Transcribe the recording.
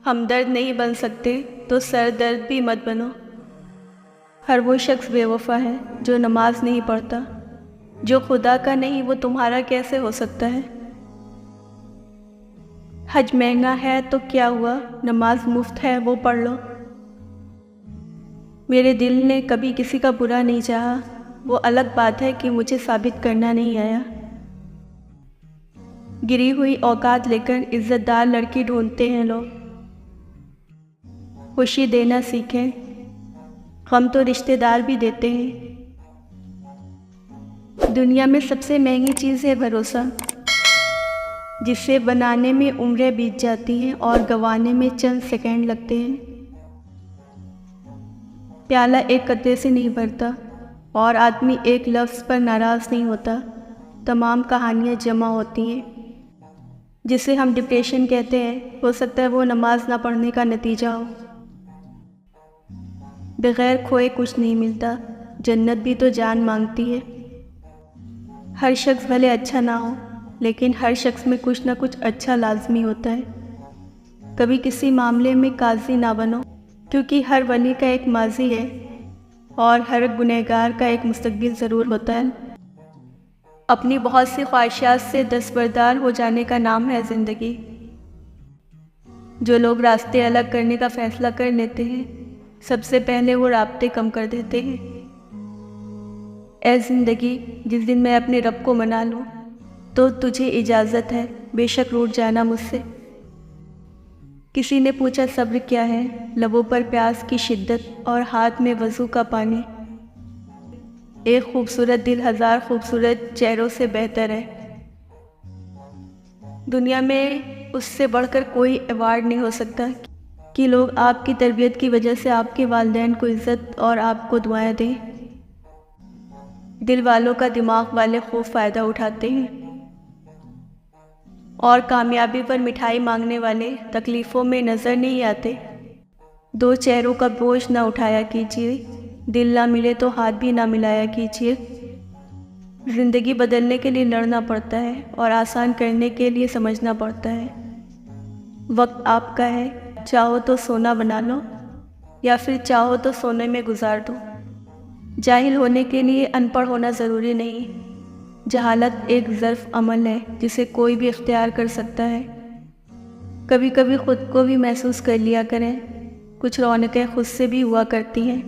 ہمدرد نہیں بن سکتے تو سر درد بھی مت بنو۔ ہر وہ شخص بے وفا ہے جو نماز نہیں پڑھتا، جو خدا کا نہیں وہ تمہارا کیسے ہو سکتا ہے؟ حج مہنگا ہے تو کیا ہوا، نماز مفت ہے وہ پڑھ لو۔ میرے دل نے کبھی کسی کا برا نہیں چاہا، وہ الگ بات ہے کہ مجھے ثابت کرنا نہیں آیا۔ گری ہوئی اوقات لے کر عزت دار لڑکی ڈھونڈتے ہیں لوگ۔ خوشی دینا سیکھیں، غم تو رشتہ دار بھی دیتے ہیں۔ دنیا میں سب سے مہنگی چیز ہے بھروسہ، جسے بنانے میں عمریں بیت جاتی ہیں اور گنوانے میں چند سیکنڈ لگتے ہیں۔ پیالہ ایک قطرے سے نہیں بھرتا اور آدمی ایک لفظ پر ناراض نہیں ہوتا، تمام کہانیاں جمع ہوتی ہیں۔ جسے ہم ڈپریشن کہتے ہیں، ہو سکتا ہے وہ نماز نہ پڑھنے کا نتیجہ ہو۔ بغیر کھوئے کچھ نہیں ملتا، جنت بھی تو جان مانگتی ہے۔ ہر شخص بھلے اچھا نہ ہو، لیکن ہر شخص میں کچھ نہ کچھ اچھا لازمی ہوتا ہے۔ کبھی کسی معاملے میں قاضی نہ بنو، کیونکہ ہر ولی کا ایک ماضی ہے اور ہر گنہگار کا ایک مستقبل ضرور ہوتا ہے۔ اپنی بہت سی خواہشات سے دستبردار ہو جانے کا نام ہے زندگی۔ جو لوگ راستے الگ کرنے کا فیصلہ کر لیتے ہیں، سب سے پہلے وہ رابطے کم کر دیتے ہیں۔ اے زندگی، جس دن میں اپنے رب کو منا لوں تو تجھے اجازت ہے بے شک روٹھ جانا مجھ سے۔ کسی نے پوچھا صبر کیا ہے، لبوں پر پیاس کی شدت اور ہاتھ میں وضو کا پانی۔ ایک خوبصورت دل ہزار خوبصورت چہروں سے بہتر ہے۔ دنیا میں اس سے بڑھ کر کوئی ایوارڈ نہیں ہو سکتا کہ لوگ آپ کی تربیت کی وجہ سے آپ کے والدین کو عزت اور آپ کو دعائیں دیں۔ دل والوں کا دماغ والے خوب فائدہ اٹھاتے ہیں، اور کامیابی پر مٹھائی مانگنے والے تکلیفوں میں نظر نہیں آتے۔ دو چہروں کا بوجھ نہ اٹھایا کیجیے، دل نہ ملے تو ہاتھ بھی نہ ملایا کیجیے۔ زندگی بدلنے کے لیے لڑنا پڑتا ہے اور آسان کرنے کے لیے سمجھنا پڑتا ہے۔ وقت آپ کا ہے، چاہو تو سونا بنا لو یا پھر چاہو تو سونے میں گزار دو۔ جاہل ہونے کے لیے ان پڑھ ہونا ضروری نہیں، جہالت ایک ظرف عمل ہے جسے کوئی بھی اختیار کر سکتا ہے۔ کبھی کبھی خود کو بھی محسوس کر لیا کریں، کچھ رونقیں خود سے بھی ہوا کرتی ہیں۔